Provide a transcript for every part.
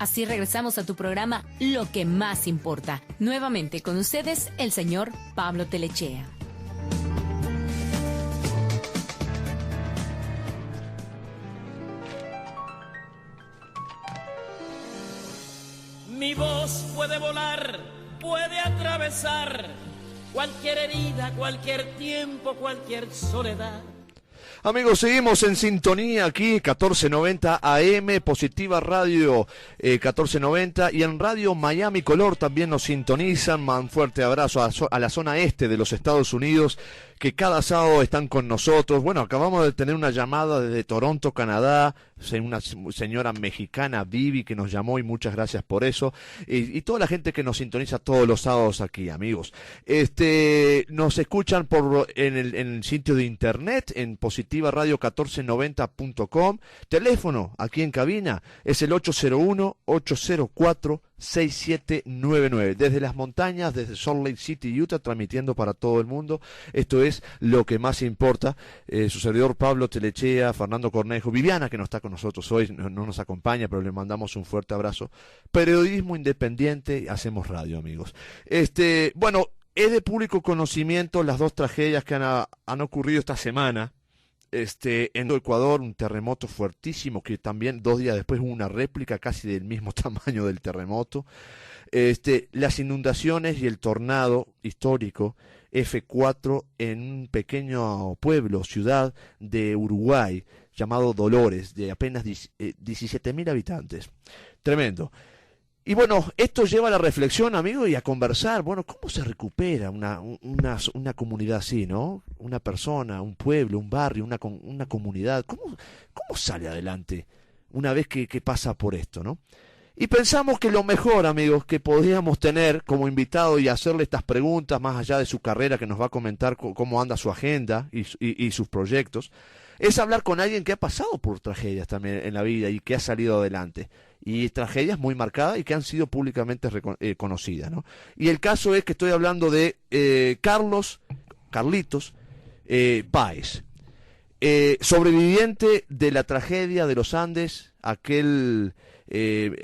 Así regresamos a tu programa Lo que más importa. Nuevamente con ustedes, el señor Pablo Telechea. Mi voz puede volar, puede atravesar cualquier herida, cualquier tiempo, cualquier soledad. Amigos, seguimos en sintonía aquí, 1490 AM, Positiva Radio 1490, y en Radio Miami Color también nos sintonizan. Un fuerte abrazo a la zona este de los Estados Unidos, que cada sábado están con nosotros. Bueno, acabamos de tener una llamada desde Toronto, Canadá, una señora mexicana, Vivi, que nos llamó, y muchas gracias por eso. Y toda la gente que nos sintoniza todos los sábados aquí, amigos. Nos escuchan en el sitio de internet, en positivaradio1490.com. Teléfono aquí en cabina es el 801-804-6799. Desde las montañas, desde Salt Lake City, Utah, transmitiendo para todo el mundo. Esto es Lo que más importa. Su servidor Pablo Telechea, Fernando Cornejo, Viviana, que no está con nosotros hoy, no nos acompaña, pero le mandamos un fuerte abrazo. Periodismo independiente, hacemos radio, amigos. Bueno, es de público conocimiento las dos tragedias que han ocurrido esta semana. En Ecuador, un terremoto fuertísimo, que también 2 días después hubo una réplica casi del mismo tamaño del terremoto. Las inundaciones y el tornado histórico F4 en un pequeño pueblo, ciudad de Uruguay, llamado Dolores, de apenas 17.000 habitantes. Tremendo. Y bueno, esto lleva a la reflexión, amigo, y a conversar. Bueno, ¿cómo se recupera una comunidad así, no? Una persona, un pueblo, un barrio, una comunidad. ¿Cómo sale adelante una vez que pasa por esto, no? Y pensamos que lo mejor, amigos, que podríamos tener como invitado y hacerle estas preguntas, más allá de su carrera, que nos va a comentar cómo anda su agenda y sus proyectos, es hablar con alguien que ha pasado por tragedias también en la vida y que ha salido adelante. Y tragedias muy marcadas y que han sido públicamente conocidas, ¿no? Y el caso es que estoy hablando de Carlitos Páez, sobreviviente de la tragedia de los Andes, aquel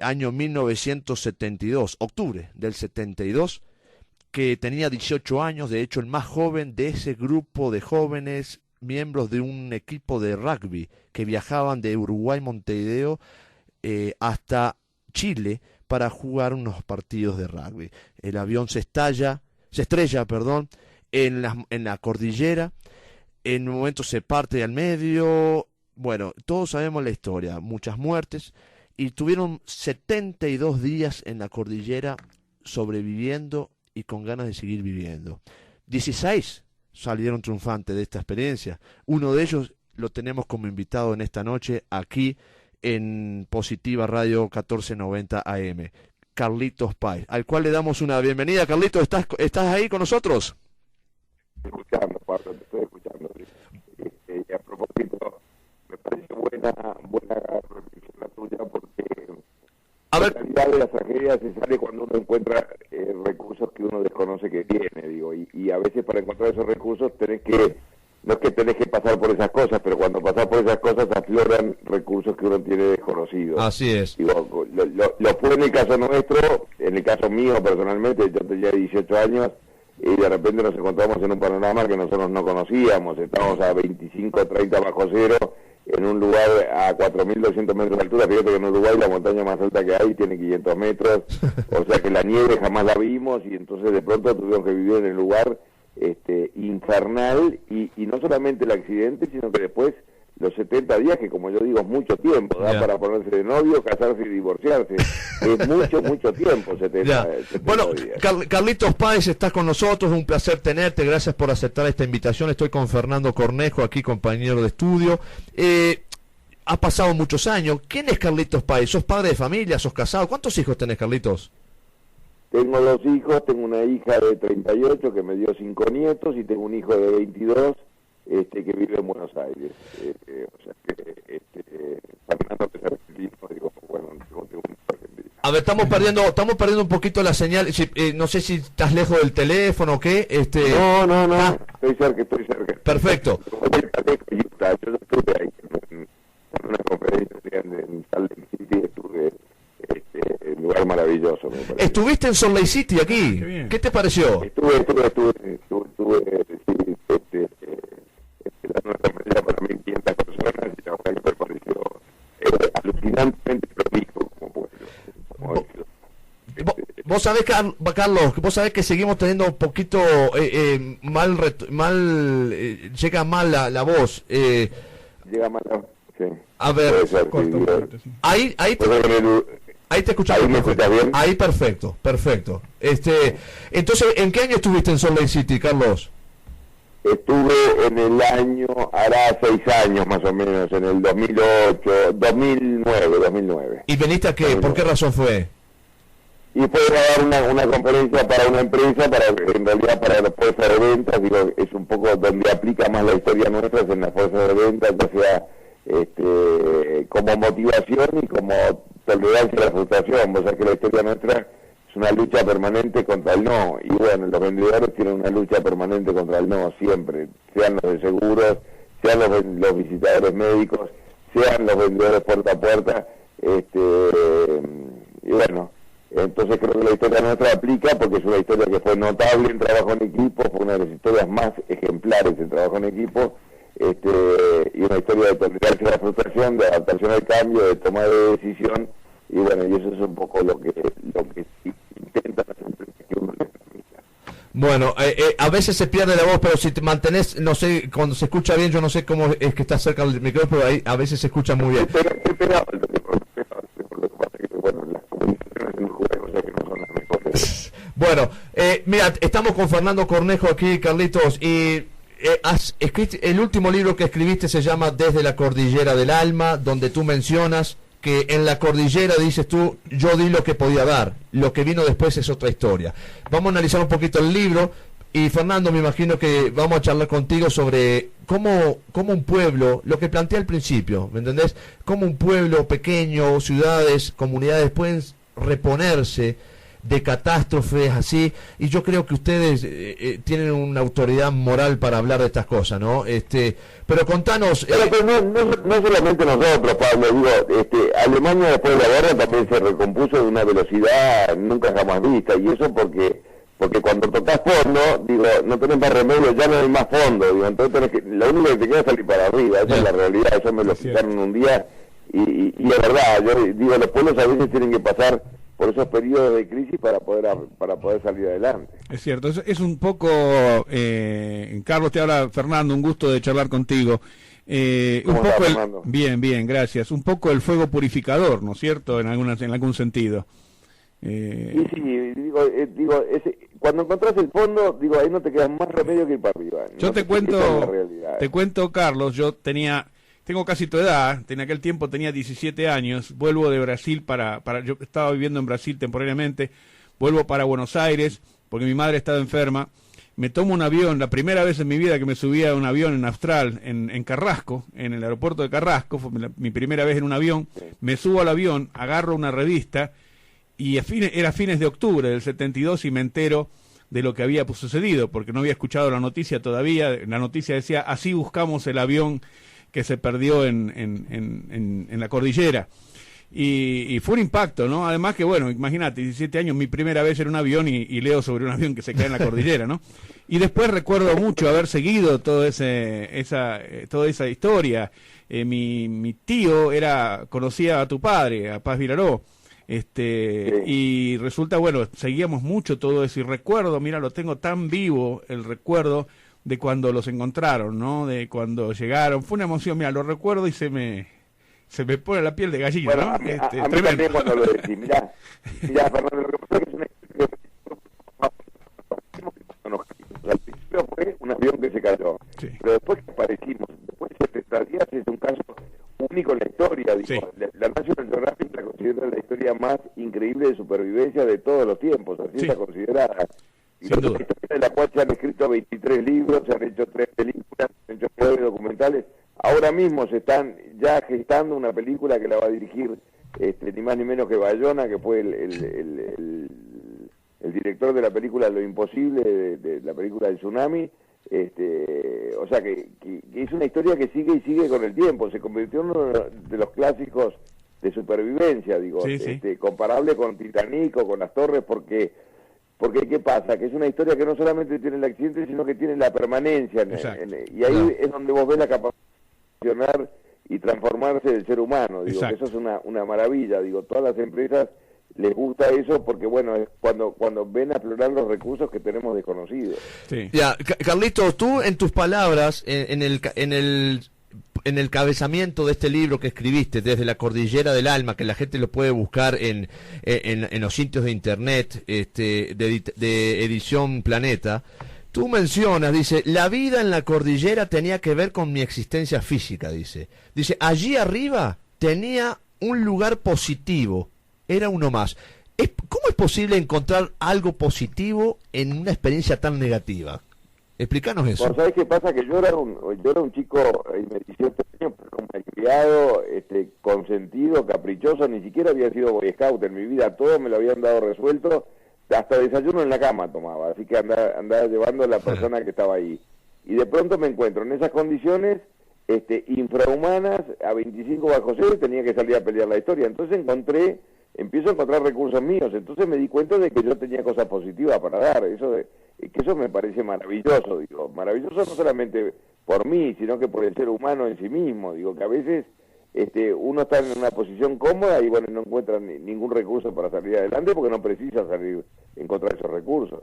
año 1972, octubre del 72, que tenía 18 años, de hecho el más joven de ese grupo de jóvenes miembros de un equipo de rugby que viajaban de Uruguay, Montevideo, hasta Chile para jugar unos partidos de rugby. El avión se estrella, en la cordillera, en un momento se parte al medio. Bueno, todos sabemos la historia, muchas muertes, y tuvieron 72 días en la cordillera sobreviviendo y con ganas de seguir viviendo. 16 salieron triunfantes de esta experiencia. Uno de ellos lo tenemos como invitado en esta noche aquí en Positiva Radio 1490 AM, Carlitos Páez, al cual le damos una bienvenida. Carlitos, ¿estás ahí con nosotros? Escuchando, Pablo, te estoy escuchando. Y a propósito, me parece buena reflexión la tuya, porque la realidad de las tragedias se sale cuando uno encuentra recursos que uno desconoce que tiene, digo, y a veces para encontrar esos recursos no es que tenés que pasar por esas cosas, pero cuando pasás por esas cosas afloran recursos que uno tiene desconocidos. Así es. Digo, lo fue en el caso nuestro, en el caso mío personalmente. Yo tenía 18 años y de repente nos encontramos en un panorama que nosotros no conocíamos. Estábamos a 25, 30 bajo cero, en un lugar a 4.200 metros de altura. Fíjate que en Uruguay la montaña más alta que hay tiene 500 metros, o sea que la nieve jamás la vimos, y entonces de pronto tuvimos que vivir en el lugar infernal, y no solamente el accidente, sino que después los 70 días, que como yo digo es mucho tiempo, da para ponerse de novio, casarse y divorciarse. Es mucho tiempo, 70 bueno, días. Carlitos Páez, estás con nosotros, un placer tenerte, gracias por aceptar esta invitación. Estoy con Fernando Cornejo, aquí compañero de estudio. Ha pasado muchos años. ¿Quién es Carlitos Páez? ¿Sos padre de familia? ¿Sos casado? ¿Cuántos hijos tenés, Carlitos? Tengo 2 hijos, tengo una hija de 38 que me dio 5 nietos, y tengo un hijo de 22 que vive en Buenos Aires. O sea que Fernando, que es argentino, digo, bueno, tengo un argentino. A ver, estamos perdiendo un poquito la señal. No sé si estás lejos del teléfono o qué. No, estoy cerca. Perfecto. Yo estuve ahí en una conferencia en Salt Lake City, estuve maravilloso, me parece. Estuviste en Salt Lake City aquí. ¿Qué te pareció? Estuve, sí, la nuestra empresa para 1.500 personas y la verdad que me pareció alucinantemente prolijo como pueblo. Vos sabés, Carlos, vos sabés que seguimos teniendo un poquito llega mal la voz. Llega mal, sí. A ver, puede ser, sí. Ahí te escuchamos. ¿Ahí me escuchas bien? Ahí perfecto. Entonces, ¿en qué año estuviste en Salt Lake City, Carlos? Estuve en el año, hará 6 años más o menos, en el 2009. ¿Y veniste a qué? ¿Por qué razón fue? Y fue a dar una conferencia para una empresa, en realidad para la fuerza de ventas, es un poco donde aplica más la historia nuestra, es en la fuerza de ventas, ya sea como motivación y como tolerancia a la frustración. Vos sabés que la historia nuestra es una lucha permanente contra el no, y bueno, los vendedores tienen una lucha permanente contra el no siempre, sean los de seguros, sean los visitadores médicos, sean los vendedores puerta a puerta, y bueno, entonces creo que la historia nuestra aplica porque es una historia que fue notable en trabajo en equipo, fue una de las historias más ejemplares en trabajo en equipo, y una historia de tolerancia a la frustración, de adaptación al cambio, de toma de decisión, y bueno, y eso es un poco lo que intentan las empresas que uno les permita. Bueno, a veces se pierde la voz, pero si te mantenés, no sé, cuando se escucha bien, yo no sé cómo es que estás cerca del micrófono, pero ahí a veces se escucha muy bien. Estoy pegado al teléfono, lo que pasa es que, bueno, las comunicaciones en el juego ya que no son las mejores. Bueno, mira, estamos con Fernando Cornejo aquí, Carlitos, y has escrito, el último libro que escribiste se llama Desde la Cordillera del Alma, donde tú mencionas que en la cordillera, dices tú, yo di lo que podía dar, lo que vino después es otra historia. Vamos a analizar un poquito el libro, y Fernando, me imagino que vamos a charlar contigo sobre cómo un pueblo, lo que planteé al principio, ¿me entendés? Cómo un pueblo pequeño, ciudades, comunidades pueden reponerse de catástrofes así, y yo creo que ustedes tienen una autoridad moral para hablar de estas cosas, ¿no? Pero contanos... Pero no solamente nosotros, Pablo, Alemania después de la guerra también se recompuso de una velocidad nunca jamás vista, y eso porque cuando tocas fondo, no tenés más remedio, ya no hay más fondo, entonces lo único que te queda es salir para arriba, esa es la realidad, eso me lo explicaron un día, y es verdad, yo digo, los pueblos a veces tienen que pasar por esos periodos de crisis para poder salir adelante. Es cierto, es un poco, Carlos, te habla Fernando, un gusto de charlar contigo. ¿Cómo un poco está, Fernando? Bien, gracias. Un poco el fuego purificador, ¿no es cierto? En algún sentido. Y sí, cuando encontrás el fondo, ahí no te queda más remedio que ir para arriba. Yo te cuento, Carlos, tengo casi tu edad, en aquel tiempo tenía 17 años, vuelvo de Brasil yo estaba viviendo en Brasil temporariamente, vuelvo para Buenos Aires, porque mi madre estaba enferma, me tomo un avión, la primera vez en mi vida que me subía a un avión en Austral, en Carrasco, en el aeropuerto de Carrasco, fue mi primera vez en un avión, me subo al avión, agarro una revista, y era fines de octubre del 72 y me entero de lo que había sucedido, porque no había escuchado la noticia todavía, la noticia decía, así buscamos el avión que se perdió en la cordillera, y fue un impacto, ¿no? Además que, bueno, imagínate, 17 años, mi primera vez en un avión y leo sobre un avión que se cae en la cordillera, ¿no? Y después recuerdo mucho haber seguido toda esa historia. Mi tío conocía a tu padre, a Paz Vilaró, y resulta, bueno, seguíamos mucho todo eso, y recuerdo, mira, lo tengo tan vivo, el recuerdo de cuando los encontraron, ¿no? De cuando llegaron, fue una emoción, mira, lo recuerdo y se me pone la piel de gallina, bueno, ¿no? a mí también cuando lo decís, mirá, Fernando, lo que pasa es que es una al principio fue un avión que se cayó, sí. Pero después que aparecimos, después de 70 días, es un caso único en la historia, sí. La National Geographic la considera la historia más increíble de supervivencia de todos los tiempos, así sí. Está considerada. Y sin duda. De la cual se han escrito 23 libros, se han hecho 3 películas, se han hecho 9 documentales. Ahora mismo se están ya gestando una película que la va a dirigir ni más ni menos que Bayona, que fue el director de la película Lo Imposible, de la película del tsunami. O sea que es una historia que sigue y sigue con el tiempo. Se convirtió en uno de los clásicos de supervivencia, digo, Sí. comparable con Titanic o con las torres, porque ¿qué pasa? Que es una historia que no solamente tiene el accidente, sino que tiene la permanencia, y ahí es donde vos ves la capacidad de funcionar y transformarse del ser humano, digo, que eso es una maravilla, digo, todas las empresas les gusta eso porque, bueno, es cuando ven aflorar los recursos que tenemos desconocidos. Sí. Ya, Carlitos, tú en tus palabras, en el cabezamiento de este libro que escribiste, Desde la Cordillera del Alma, que la gente lo puede buscar en los sitios de internet de Edición Planeta, tú mencionas, dice, la vida en la cordillera tenía que ver con mi existencia física, dice, allí arriba tenía un lugar positivo, era uno más. ¿Cómo es posible encontrar algo positivo en una experiencia tan negativa? Explícanos eso. Bueno, ¿sabés qué pasa? Que yo era un chico de 18 años, pero malcriado, consentido, caprichoso, ni siquiera había sido Boy Scout en mi vida, todo me lo habían dado resuelto, hasta desayuno en la cama tomaba, así que andaba llevando a la persona que estaba ahí. Y de pronto me encuentro en esas condiciones infrahumanas, a 25 bajo cero, y tenía que salir a pelear la historia. Entonces empiezo a encontrar recursos míos, entonces me di cuenta de que yo tenía cosas positivas para dar, que eso me parece maravilloso, digo, maravilloso no solamente por mí, sino que por el ser humano en sí mismo, digo, que a veces uno está en una posición cómoda y bueno, no encuentra ningún recurso para salir adelante porque no precisa encontrar esos recursos.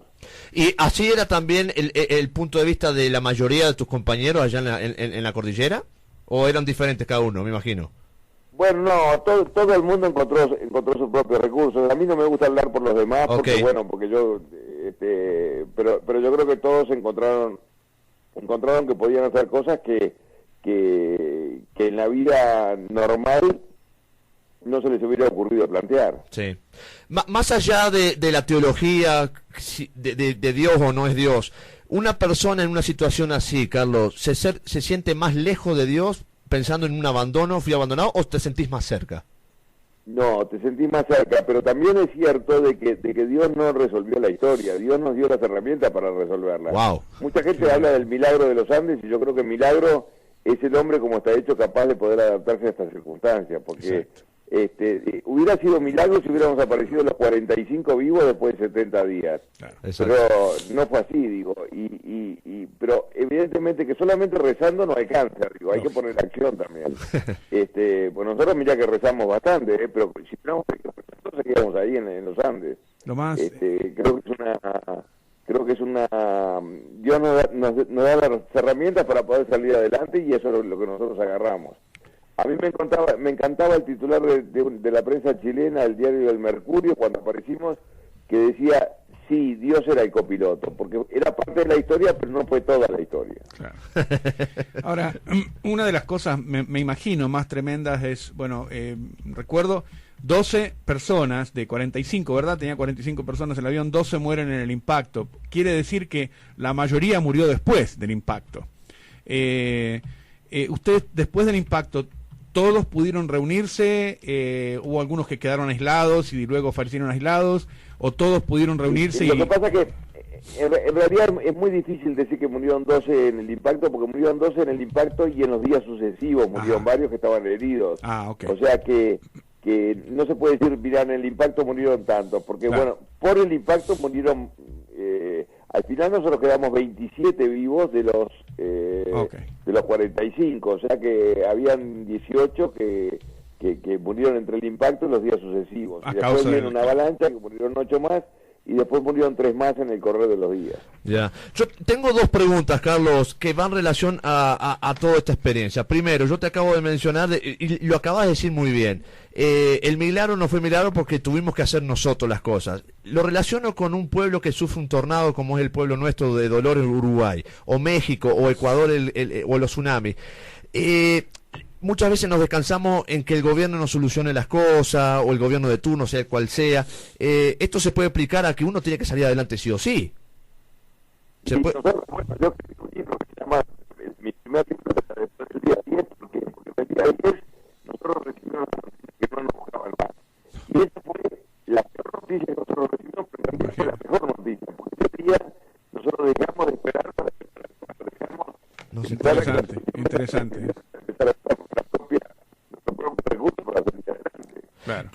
¿Y así era también el punto de vista de la mayoría de tus compañeros allá en la cordillera? ¿O eran diferentes cada uno, me imagino? Bueno, no, todo el mundo encontró sus propios recursos. A mí no me gusta hablar por los demás, porque porque yo, pero yo creo que todos encontraron que podían hacer cosas que en la vida normal no se les hubiera ocurrido plantear. Sí. Más allá de la teología, de Dios o no es Dios, una persona en una situación así, Carlos, ¿se siente más lejos de Dios pensando en un abandono, fui abandonado, o te sentís más cerca? No, te sentís más cerca, pero también es cierto de que Dios no resolvió la historia, Dios nos dio las herramientas para resolverla. Wow. Mucha gente habla del milagro de los Andes, y yo creo que el milagro es el hombre como está hecho capaz de poder adaptarse a estas circunstancias, porque hubiera sido milagro si hubiéramos aparecido los 45 vivos después de 70 días. Claro. Pero no fue así, digo, pero evidentemente que solamente rezando no alcanza, digo, hay que poner acción también. Pues nosotros mirá que rezamos bastante, pero si no, nosotros seguíamos ahí en los Andes. Lo más... creo que es una Dios nos da las herramientas para poder salir adelante, y eso es lo que nosotros agarramos. A mí me encantaba el titular de la prensa chilena, el diario del Mercurio, cuando aparecimos, que decía, sí, Dios era el copiloto, porque era parte de la historia, pero no fue toda la historia. Claro. Ahora, una de las cosas, me imagino, más tremendas es, bueno, recuerdo 12 personas de 45, ¿verdad? Tenía 45 personas en el avión, 12 mueren en el impacto. Quiere decir que la mayoría murió después del impacto. Ustedes, después del impacto, ¿todos pudieron reunirse? ¿Hubo algunos que quedaron aislados y luego fallecieron aislados? ¿O todos pudieron reunirse? Lo que pasa es que en realidad es muy difícil decir que murieron 12 en el impacto, porque murieron 12 en el impacto y en los días sucesivos murieron varios que estaban heridos. Okay. O sea que no se puede decir, mirá, en el impacto murieron tantos, porque bueno, por el impacto murieron, al final nosotros quedamos 27 vivos de los de los 45, o sea que habían 18 que murieron entre el impacto y los días sucesivos. Y después viene una avalancha que murieron 8 más, y después murieron 3 más en el correr de los días. Ya. Yo tengo 2 preguntas, Carlos, que van en relación a toda esta experiencia. Primero, yo te acabo de mencionar, y lo acabas de decir muy bien, el milagro no fue milagro porque tuvimos que hacer nosotros las cosas. Lo relaciono con un pueblo que sufre un tornado como es el pueblo nuestro de Dolores, Uruguay, o México, o Ecuador, o los tsunamis. Muchas veces nos descansamos en que el gobierno nos solucione las cosas, o el gobierno de turno, sea cual sea. Esto se puede aplicar a que uno tiene que salir adelante sí o sí. Nosotros, bueno, yo escribí un libro que se llama, mi primer libro después del día 10, porque el día 10 nosotros recibimos una noticia que no nos buscaban más. Y esa fue la peor noticia que nosotros recibimos, pero también fue la mejor noticia, porque ese día nosotros dejamos de esperar para interesante. empezar a nuestro propio recurso para salir adelante. Claro,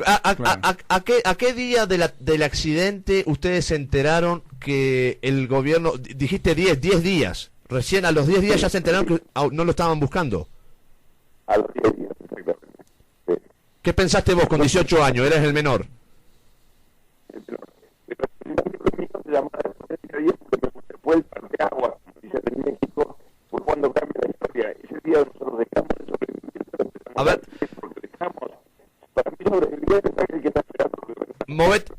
¿A qué día del accidente ustedes se enteraron que el gobierno, dijiste 10 días, recién a los 10 días ya se enteraron que no lo estaban buscando? A los 10 días, exactamente. Sí. ¿Qué pensaste vos con 18 años? Eras el menor. Fue el parteaguas, como dicen en México, fue cuando cambia la historia. Ese día nosotros dejamos de sobrevivir. A ver. Porque dejamos, para mí sobrevivir es alguien que está esperando.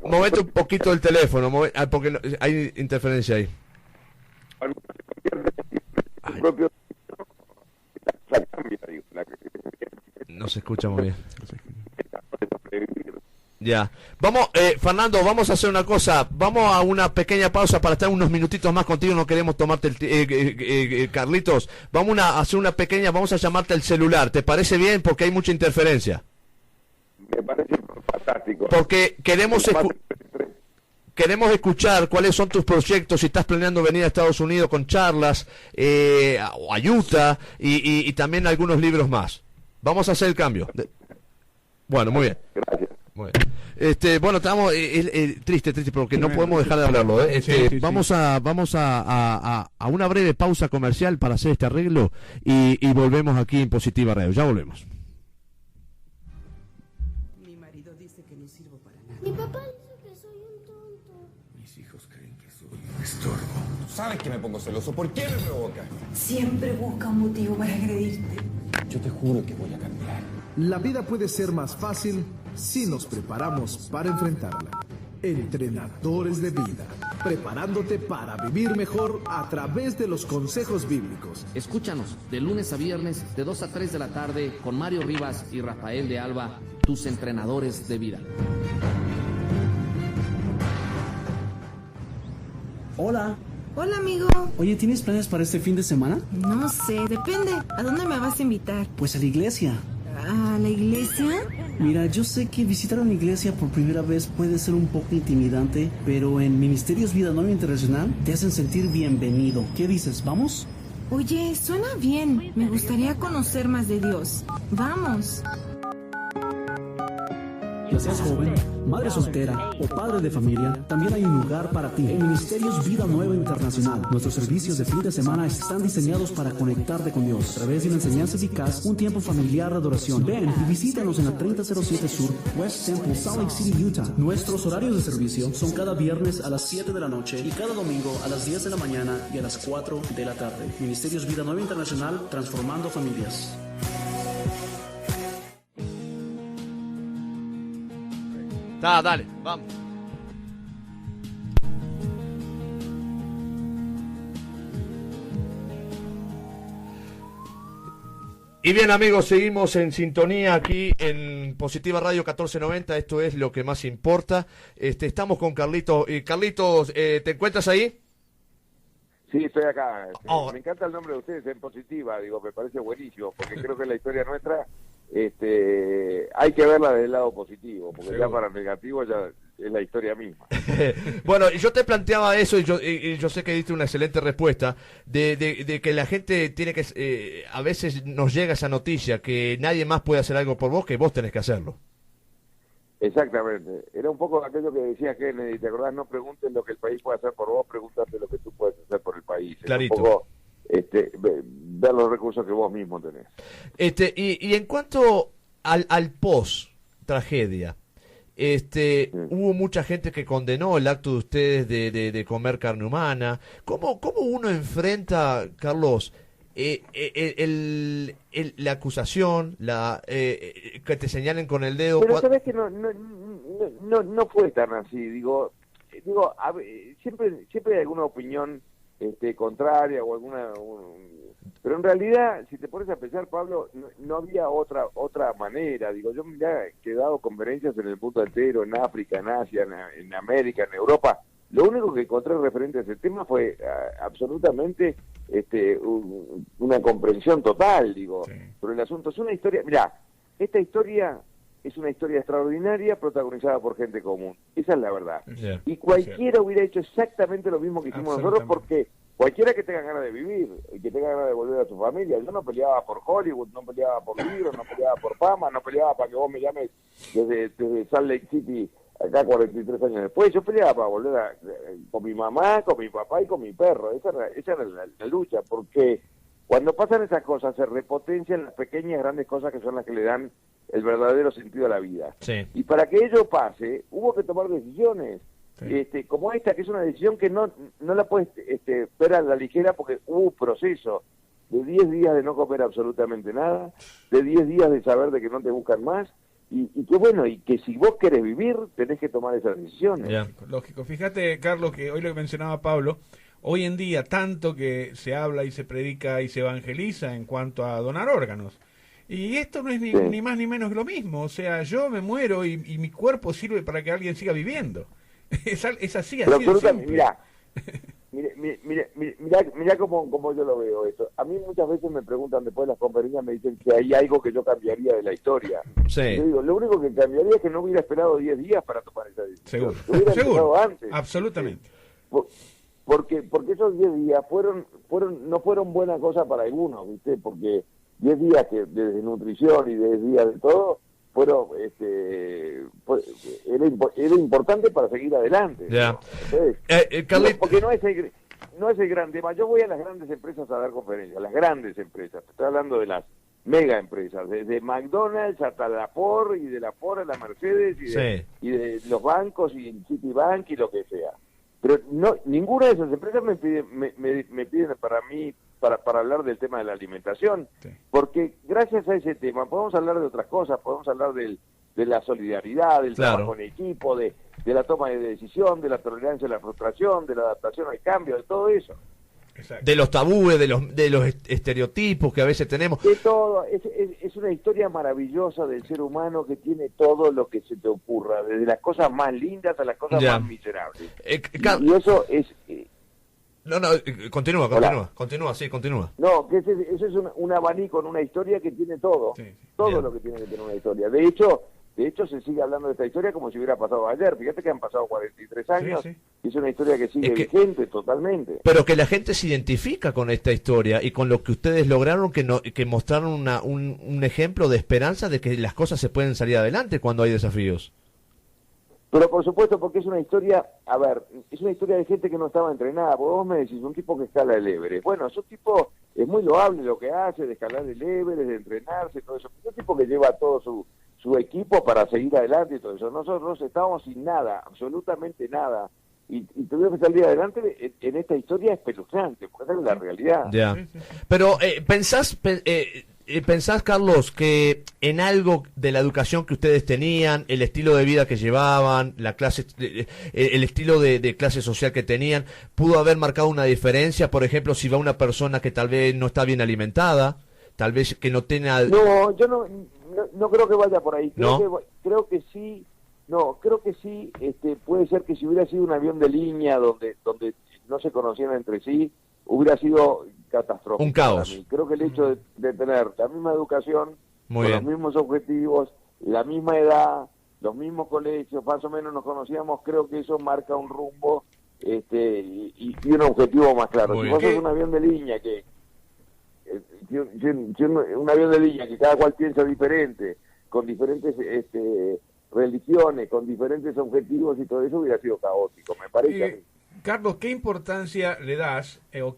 Movete un poquito el teléfono, porque hay interferencia ahí. Su propio la cambia, digo, no se escucha muy bien. Ya. Vamos, Fernando, vamos a hacer una cosa. Vamos a una pequeña pausa para estar unos minutitos más contigo. No queremos tomarte Carlitos. Vamos a hacer una pequeña, vamos a llamarte al celular. ¿Te parece bien? Porque hay mucha interferencia. Me parece fantástico. Porque queremos escuchar cuáles son tus proyectos, si estás planeando venir a Estados Unidos con charlas, o a Utah, y también algunos libros más. Vamos a hacer el cambio. Bueno, muy bien. Gracias. Muy bien. Bueno, estamos triste porque no podemos dejar de hablarlo. Sí. Vamos a una breve pausa comercial para hacer este arreglo y volvemos aquí en Positiva Radio. Ya volvemos. Mi marido dice que no sirvo para nada. Mi papá dice que soy un tonto. Mis hijos creen que soy un estorbo. Tú sabes que me pongo celoso. ¿Por qué me provocas? Siempre busca un motivo para agredirte. Yo te juro que voy a cambiar. La vida puede ser más fácil si nos preparamos para enfrentarla. Entrenadores de vida, preparándote para vivir mejor a través de los consejos bíblicos. Escúchanos de lunes a viernes de 2 a 3 de la tarde con Mario Rivas y Rafael de Alba, tus entrenadores de vida. Hola. Hola, amigo. Oye, ¿tienes planes para este fin de semana? No sé, depende. ¿A dónde me vas a invitar? Pues a la iglesia. ¿A la iglesia? Mira, yo sé que visitar una iglesia por primera vez puede ser un poco intimidante, pero en Ministerios Vida Nueva Internacional te hacen sentir bienvenido. ¿Qué dices? ¿Vamos? Oye, suena bien. Me gustaría conocer más de Dios. Vamos. Ya seas joven, madre soltera o padre de familia, también hay un lugar para ti. En Ministerios Vida Nueva Internacional, nuestros servicios de fin de semana están diseñados para conectarte con Dios. A través de una enseñanza eficaz, un tiempo familiar de adoración. Ven y visítanos en la 3007 Sur, West Temple, Salt Lake City, Utah. Nuestros horarios de servicio son cada viernes a las 7 de la noche y cada domingo a las 10 de la mañana y a las 4 de la tarde. Ministerios Vida Nueva Internacional, transformando familias. Dale, vamos. Y bien, amigos, seguimos en sintonía aquí en Positiva Radio 1490. Esto es lo que más importa. Estamos con Carlitos. Carlitos, ¿te encuentras ahí? Sí, estoy acá. Me encanta el nombre de ustedes, en Positiva. Digo, me parece buenísimo, porque creo que la historia nuestra hay que verla del lado positivo, porque seguro, ya para negativo ya es la historia misma. Bueno, yo te planteaba eso y yo sé que diste una excelente respuesta de que la gente tiene que a veces nos llega esa noticia que nadie más puede hacer algo por vos, que vos tenés que hacerlo. Exactamente, era un poco aquello que decía Kennedy, ¿te acordás? No preguntes lo que el país puede hacer por vos, pregúntate lo que tú puedes hacer por el país. Clarito. Un poco, ver los recursos que vos mismo tenés. Y en cuanto al post tragedia, hubo mucha gente que condenó el acto de ustedes de comer carne humana. ¿Cómo uno enfrenta, Carlos, la acusación, que te señalen con el dedo? Pero sabes que no fue tan así. Digo, siempre hay alguna opinión contraria o alguna, pero en realidad, si te pones a pensar, Pablo, no había otra manera. Digo, yo me he dado conferencias en el mundo entero, en África, en Asia, en América, en Europa. Lo único que encontré referente a ese tema fue absolutamente una comprensión total, digo, sí, sobre el asunto. Es una historia, mirá, esta historia es una historia extraordinaria protagonizada por gente común. Esa es la verdad. Yeah, y cualquiera hubiera hecho exactamente lo mismo que hicimos nosotros, porque cualquiera que tenga ganas de vivir y que tenga ganas de volver a su familia. Yo no peleaba por Hollywood, no peleaba por libros, no peleaba por fama, no peleaba para que vos me llames desde Salt Lake City acá 43 años después. Yo peleaba para volver con mi mamá, con mi papá y con mi perro. Esa era la lucha, porque cuando pasan esas cosas se repotencian las pequeñas grandes cosas que son las que le dan el verdadero sentido a la vida. Sí. Y para que ello pase, hubo que tomar decisiones. Sí. Como esta, que es una decisión que no la puedes ver a la ligera, porque hubo un proceso de 10 días de no comer absolutamente nada, de 10 días de saber de que no te buscan más, y que bueno, y que si vos querés vivir, tenés que tomar esas decisiones. Yeah. Lógico. Fíjate, Carlos, que hoy lo que mencionaba Pablo, hoy en día tanto que se habla y se predica y se evangeliza en cuanto a donar órganos. Y esto no es ni más ni menos que lo mismo. O sea, yo me muero y mi cuerpo sirve para que alguien siga viviendo. Es así, pero así de simple. Mirá cómo yo lo veo esto. A mí muchas veces me preguntan después de las conferencias, me dicen que hay algo que yo cambiaría de la historia. Sí. Yo digo, lo único que cambiaría es que no hubiera esperado 10 días para tomar esa decisión. Seguro. Seguro. Antes. Absolutamente. Porque esos 10 días no fueron buena cosa para algunos, ¿viste? Porque 10 días que de desnutrición y 10 días de todo fueron era importante para seguir adelante. Ya. Entonces, porque no es el gran tema. Yo voy a las grandes empresas a dar conferencias, las grandes empresas. Estoy hablando de las mega empresas, desde McDonald's hasta la Ford, y de la Ford a la Mercedes, y de los bancos y Citibank y lo que sea. Pero no, ninguna de esas empresas me piden para mí para hablar del tema de la alimentación, porque gracias a ese tema podemos hablar de otras cosas, podemos hablar de la solidaridad, del trabajo en equipo, de la toma de decisión, de la tolerancia a la frustración, de la adaptación al cambio, de todo eso. Exacto. De los tabúes, de los estereotipos que a veces tenemos. De todo, es una historia maravillosa del ser humano que tiene todo lo que se te ocurra, desde las cosas más lindas a las cosas más miserables. Y eso es... Continúa. No, que eso es un abanico en una historia que tiene todo, lo que tiene que tener una historia. De hecho, se sigue hablando de esta historia como si hubiera pasado ayer. Fíjate que han pasado 43 años y es una historia que sigue vigente totalmente. Pero que la gente se identifica con esta historia y con lo que ustedes lograron, que mostraron un ejemplo de esperanza de que las cosas se pueden salir adelante cuando hay desafíos. Pero por supuesto, porque es una historia, es una historia de gente que no estaba entrenada. Porque vos me decís, un tipo que escala el Everest. Bueno, ese tipo es muy loable lo que hace, de escalar el Everest, de entrenarse, todo eso. Es un tipo que lleva todo su equipo para seguir adelante y todo eso. Nosotros estábamos sin nada, absolutamente nada. Y tuvimos que salir adelante en esta historia espeluznante, porque esa es la realidad. Ya. Pero ¿pensás, Carlos, que en algo de la educación que ustedes tenían, el estilo de vida que llevaban, la clase, el estilo de clase social que tenían, pudo haber marcado una diferencia? Por ejemplo, si va una persona que tal vez no está bien alimentada, tal vez que no tenga... No, yo no creo que vaya por ahí. Creo que sí. No, creo que sí. Puede ser que si hubiera sido un avión de línea donde no se conocían entre sí, hubiera sido catastrófico. Un caos. Creo que el hecho de tener la misma educación, los mismos objetivos, la misma edad, los mismos colegios, más o menos nos conocíamos, creo que eso marca un rumbo y un objetivo más claro. Si vos sos un avión de línea un avión de línea que cada cual piensa diferente, con diferentes religiones, con diferentes objetivos y todo eso, hubiera sido caótico, me parece. Carlos, ¿qué importancia le das o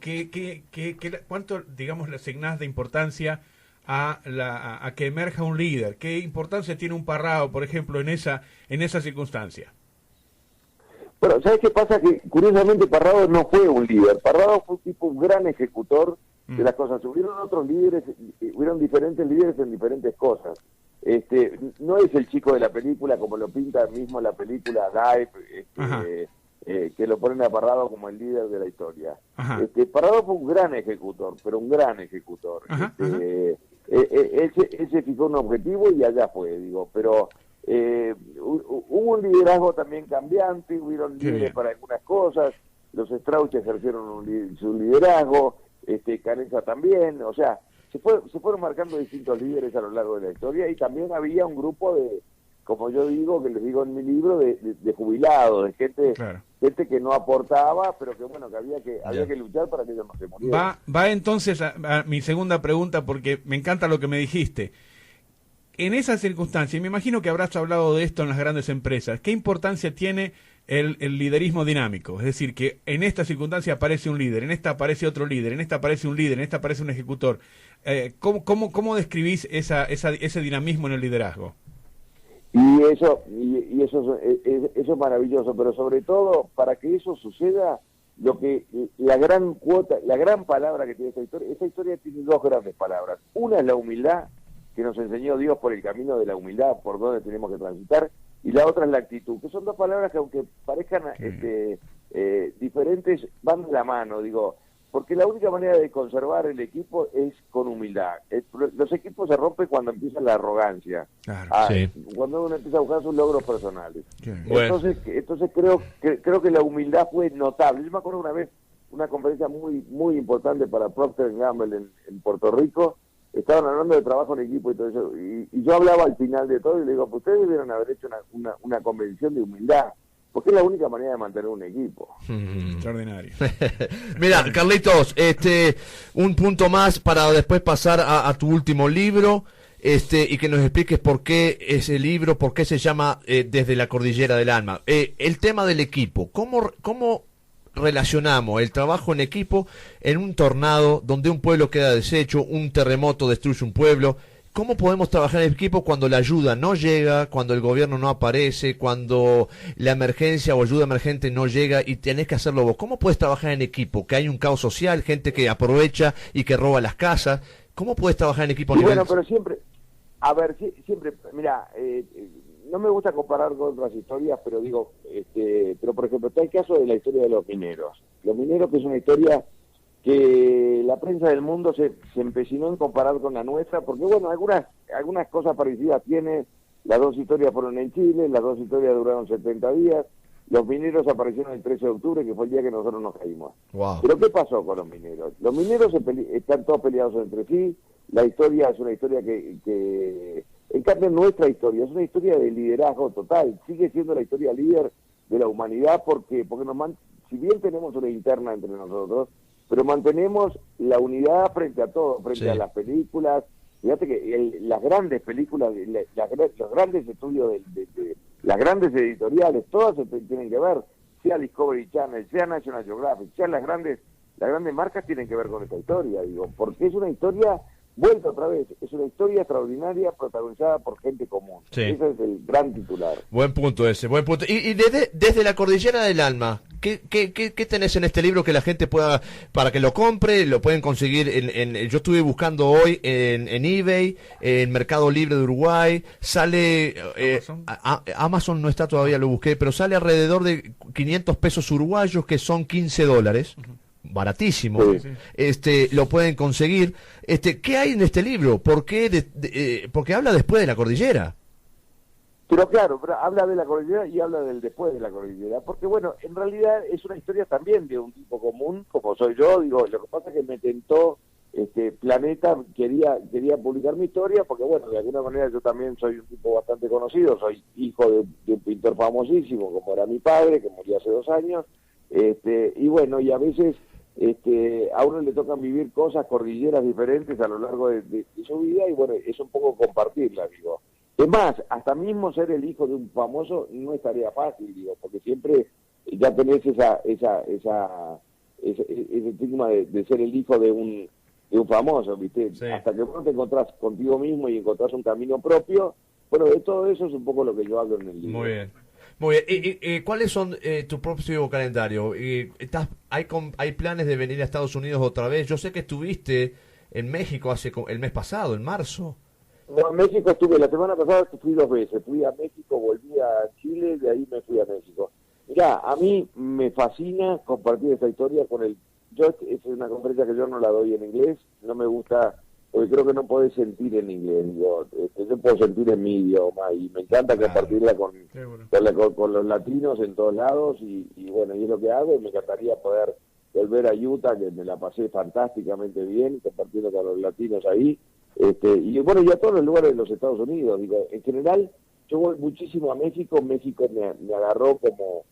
cuánto, digamos, le asignás de importancia a que emerja un líder? ¿Qué importancia tiene un Parrado, por ejemplo, en esa circunstancia? Bueno, ¿sabes qué pasa? Que curiosamente Parrado no fue un líder. Parrado fue un gran ejecutor de las cosas. Hubieron otros líderes, hubieron diferentes líderes en diferentes cosas. No es el chico de la película como lo pinta mismo la película Dive, que lo ponen a Parrado como el líder de la historia. Parrado fue un gran ejecutor, pero un gran ejecutor. Él se fijó un objetivo y allá fue, pero hubo un liderazgo también cambiante, hubieron líderes para algunas cosas, los Strauch ejercieron su liderazgo, Canessa también, o sea, se fueron marcando distintos líderes a lo largo de la historia, y también había un grupo como yo digo, que les digo en mi libro, de jubilados, de gente, gente que no aportaba, pero que bueno, que había que luchar para que ellos no se murieran. Va entonces a mi segunda pregunta, porque me encanta lo que me dijiste. En esa circunstancia, y me imagino que habrás hablado de esto en las grandes empresas, ¿qué importancia tiene el liderismo dinámico? Es decir, que en esta circunstancia aparece un líder, en esta aparece otro líder, en esta aparece un líder, en esta aparece un ejecutor. ¿Cómo describís ese dinamismo en el liderazgo? Y eso es maravilloso, pero sobre todo, para que eso suceda, la gran palabra que tiene esta historia tiene dos grandes palabras. Una es la humildad, que nos enseñó Dios por el camino de la humildad, por donde tenemos que transitar, y la otra es la actitud, que son dos palabras que aunque parezcan diferentes, van de la mano, digo, porque la única manera de conservar el equipo es con humildad. Los equipos se rompen cuando empieza la arrogancia, cuando uno empieza a buscar sus logros personales. Entonces creo que la humildad fue notable. Yo me acuerdo una vez, una conferencia muy importante para Procter & Gamble en Puerto Rico. Estaban hablando de trabajo en equipo y todo eso, y yo hablaba al final de todo y le digo, pues ustedes debieron haber hecho una convención de humildad, porque es la única manera de mantener un equipo. Extraordinario. Mira, Carlitos, un punto más para después pasar a tu último libro, y que nos expliques por qué ese libro, por qué se llama Desde la Cordillera del Alma. El tema del equipo, ¿cómo relacionamos el trabajo en equipo en un tornado donde un pueblo queda deshecho, un terremoto destruye un pueblo? ¿Cómo podemos trabajar en equipo cuando la ayuda no llega, cuando el gobierno no aparece, cuando la emergencia o ayuda emergente no llega y tenés que hacerlo vos? ¿Cómo puedes trabajar en equipo? Que hay un caos social, gente que aprovecha y que roba las casas. ¿Cómo puedes trabajar en equipo? Bueno, pero siempre, mira, no me gusta comparar con otras historias, pero digo, pero por ejemplo, está el caso de la historia de los mineros. Los mineros, que es una historia que la prensa del mundo se empecinó en comparar con la nuestra, porque bueno, algunas cosas parecidas tiene. Las dos historias fueron en Chile, las dos historias duraron 70 días, los mineros aparecieron el 13 de octubre, que fue el día que nosotros nos caímos. Wow. Pero ¿qué pasó con los mineros? Los mineros están todos peleados entre sí, la historia es una historia que en cambio nuestra historia es una historia de liderazgo total, sigue siendo la historia líder de la humanidad, porque si bien tenemos una interna entre nosotros, pero mantenemos la unidad frente a todo, frente a las películas. Fíjate que las grandes películas, los grandes estudios, las grandes editoriales, todas tienen que ver, sea Discovery Channel, sea National Geographic, sean las grandes marcas, tienen que ver con esta historia, digo, porque es una historia vuelta otra vez, es una historia extraordinaria protagonizada por gente común. Sí. Ese es el gran titular. Buen punto ese, buen punto. Y desde la Cordillera del Alma, ¿qué tenés en este libro que la gente pueda, para que lo compre, lo pueden conseguir yo estuve buscando hoy en eBay, en Mercado Libre de Uruguay, sale, Amazon no está todavía, lo busqué, pero sale alrededor de 500 pesos uruguayos, que son $15. Baratísimo, lo pueden conseguir. ¿Qué hay en este libro? ¿Por qué? Porque habla después de la cordillera. Pero claro, habla de la cordillera y habla del después de la cordillera, porque bueno, en realidad es una historia también de un tipo común, como soy yo, digo, lo que pasa es que me tentó Planeta, quería publicar mi historia, porque bueno, de alguna manera yo también soy un tipo bastante conocido, soy hijo de un pintor famosísimo, como era mi padre, que murió hace 2 años, y bueno, y a veces a uno le tocan vivir cosas, cordilleras diferentes a lo largo de su vida, y bueno, es un poco compartirla, digo. Es más, hasta mismo ser el hijo de un famoso no es tarea fácil, digo, porque siempre ya tenés ese estigma de ser el hijo de un famoso, ¿viste? Sí. Hasta que vos te encontrás contigo mismo y encontrás un camino propio. Bueno, de todo eso es un poco lo que yo hablo en el libro. Muy bien. Muy bien. ¿Y cuáles son tu próximo calendario? ¿Hay planes de venir a Estados Unidos otra vez? Yo sé que estuviste en México el mes pasado, en marzo. No, en México estuve, la semana pasada fui 2 veces. Fui a México, volví a Chile, de ahí me fui a México. Mirá, a mí me fascina compartir esta historia con es una conferencia que yo no la doy en inglés, no me gusta, porque creo que no podés sentir en inglés, yo puedo sentir en mi idioma, y me encanta compartirla con los latinos en todos lados, y bueno, y es lo que hago, y me encantaría poder volver a Utah, que me la pasé fantásticamente bien, compartiendo con los latinos ahí, y bueno, y a todos los lugares de los Estados Unidos, digo, en general, yo voy muchísimo a México. México me agarró como...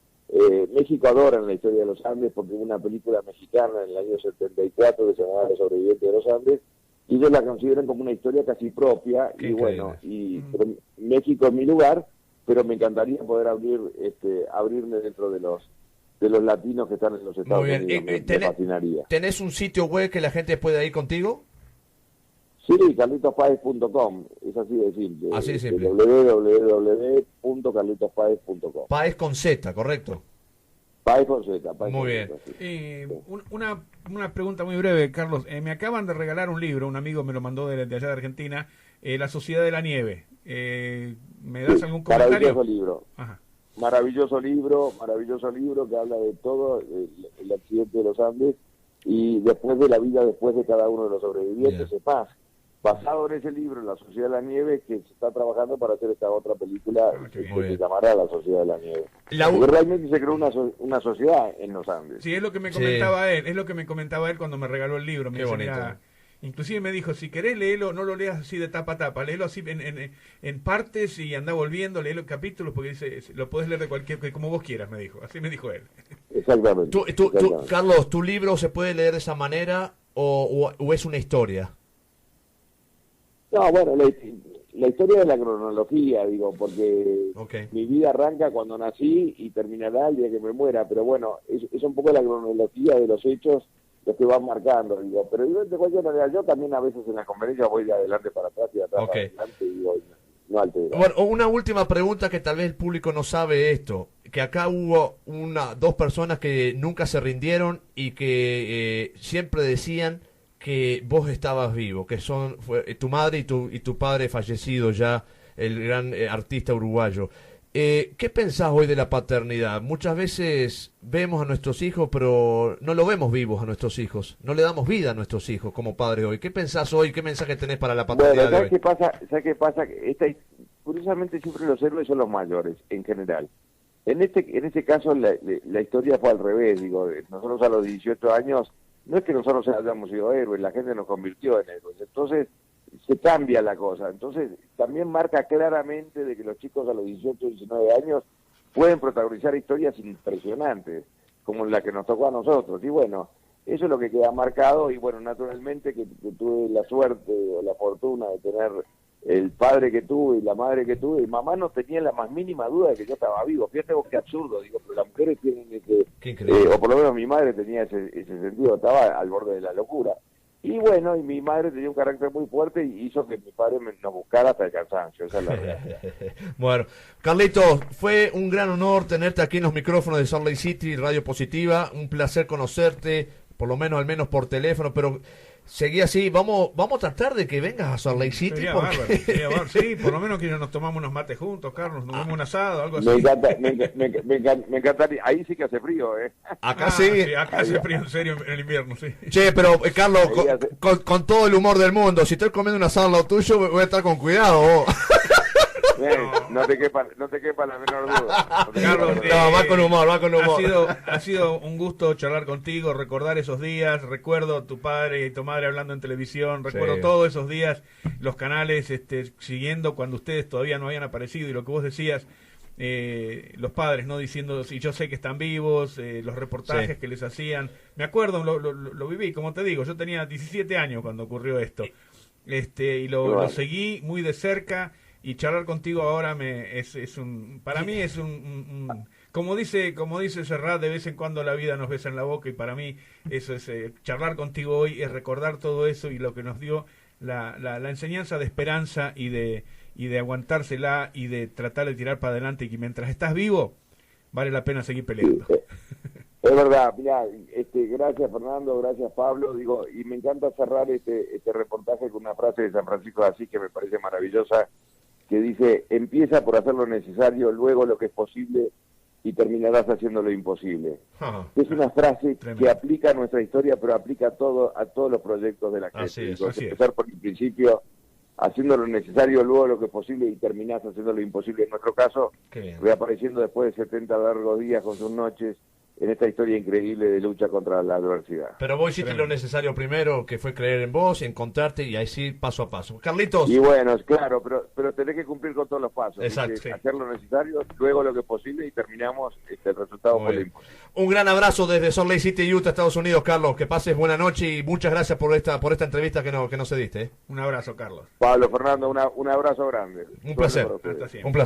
México adora en la historia de los Andes porque hubo una película mexicana en el año 74 que se llamaba Los sobrevivientes de los Andes, y ellos la consideran como una historia casi propia. Qué y increíble. bueno, pero México es mi lugar, pero me encantaría poder abrirme dentro de los latinos que están en los Estados Muy bien. Unidos. Me fascinaría. ¿Tenés un sitio web que la gente pueda ir contigo? Sí, carlitospaez.com, es así de simple. Así de simple. www.carlitospaez.com. Paez con Z, correcto. Paez con Z. Paez Muy con bien. Z, sí. Una pregunta muy breve, Carlos. Me acaban de regalar un libro, un amigo me lo mandó de allá de Argentina, La Sociedad de la Nieve. ¿Me das algún comentario? Maravilloso libro. Ajá. Maravilloso libro que habla de todo el accidente de los Andes y después de la vida después de cada uno de los sobrevivientes. Es más, basado en ese libro, en La Sociedad de la Nieve, que se está trabajando para hacer esta otra película que se llamará La Sociedad de la Nieve. Porque realmente se creó una sociedad en los Andes. Sí, es lo que me comentaba él, cuando me regaló el libro. Me Qué dice, bonito. mira, inclusive me dijo, si querés léelo, no lo leas así de tapa a tapa, léelo así en partes y anda volviendo, léelo en capítulos, porque dice, lo podés leer de como vos quieras, me dijo. Así me dijo él. Exactamente. Exactamente. Carlos, ¿tu libro se puede leer de esa manera o es una historia? No, bueno, la historia de la cronología, digo, porque mi vida arranca cuando nací y terminará el día que me muera, pero bueno, es un poco la cronología de los hechos los que van marcando, digo, pero de cualquier manera, yo también a veces en las conferencias voy de adelante para atrás y de atrás para adelante, digo, no altero. Bueno, una última pregunta que tal vez el público no sabe esto, que acá hubo dos personas que nunca se rindieron y que siempre decían que vos estabas vivo, que fue tu madre y tu padre fallecido ya, el gran artista uruguayo. ¿Qué pensás hoy de la paternidad? Muchas veces vemos a nuestros hijos, pero no lo vemos vivos a nuestros hijos. No le damos vida a nuestros hijos como padre hoy. ¿Qué pensás hoy? ¿Qué mensaje tenés para la paternidad de hoy? ¿Sabes qué pasa? Curiosamente siempre los héroes son los mayores, en general. En este caso la historia fue al revés, digo, nosotros a los 18 años, no es que nosotros hayamos sido héroes, la gente nos convirtió en héroes. Entonces se cambia la cosa. Entonces también marca claramente de que los chicos a los 18, 19 años pueden protagonizar historias impresionantes, como la que nos tocó a nosotros. Y bueno, eso es lo que queda marcado. Y bueno, naturalmente que tuve la suerte o la fortuna de tener el padre que tuve y la madre que tuve, y mamá no tenía la más mínima duda de que yo estaba vivo. Fíjate vos qué absurdo, digo, pero las mujeres tienen o por lo menos mi madre tenía ese sentido, estaba al borde de la locura. Y bueno, y mi madre tenía un carácter muy fuerte y hizo que mi padre nos buscara hasta el cansancio, esa es la realidad. Bueno, Carlitos, fue un gran honor tenerte aquí en los micrófonos de Salt Lake City, Radio Positiva, un placer conocerte, por lo menos al menos por teléfono, pero seguí así, vamos a tratar de que vengas a Salt Lake City. Sería bárbaro, sí, por lo menos que nos tomamos unos mates juntos, Carlos, nos vemos un asado, algo así. Me encantaría, ahí sí que hace frío, ¿eh? Acá sí. Acá hace frío en serio en el invierno, sí. Che, pero Carlos, con todo el humor del mundo, si estoy comiendo un asado al lado tuyo, voy a estar con cuidado vos. No te quepa la menor duda. Carlos, va con humor. Ha sido un gusto charlar contigo, recordar esos días. Recuerdo tu padre y tu madre hablando en televisión. Recuerdo todos esos días, los canales siguiendo cuando ustedes todavía no habían aparecido. Y lo que vos decías, los padres no diciendo, si yo sé que están vivos, los reportajes que les hacían. Me acuerdo, lo viví, como te digo, yo tenía 17 años cuando ocurrió esto. Y lo seguí muy de cerca. Y charlar contigo ahora para mí es un como dice Serrat, de vez en cuando la vida nos besa en la boca, y para mí eso es charlar contigo hoy, es recordar todo eso y lo que nos dio la enseñanza de esperanza y de aguantársela y de tratar de tirar para adelante, y que mientras estás vivo vale la pena seguir peleando. Es verdad, mirá, gracias Fernando, gracias Pablo, digo, y me encanta cerrar este reportaje con una frase de San Francisco de Asís que me parece maravillosa, que dice: empieza por hacer lo necesario, luego lo que es posible, y terminarás haciendo lo imposible. Es una frase que aplica a nuestra historia, pero aplica a todos los proyectos de la gente. Empezar por el principio, haciendo lo necesario, luego lo que es posible, y terminás haciendo lo imposible. En nuestro caso, reapareciendo después de 70 largos días con sus noches, en esta historia increíble de lucha contra la adversidad. Pero vos hiciste lo necesario primero, que fue creer en vos, encontrarte y ahí sí, paso a paso. Carlitos. Y bueno, claro, pero tenés que cumplir con todos los pasos. Exacto, sí. Hacer lo necesario, luego lo que es posible y terminamos el resultado por lo imposible. Un gran abrazo desde Salt Lake City, Utah, Estados Unidos, Carlos. Que pases buena noche y muchas gracias por esta entrevista que nos cediste. Un abrazo, Carlos. Pablo, Fernando, un abrazo grande. Un placer. Un placer.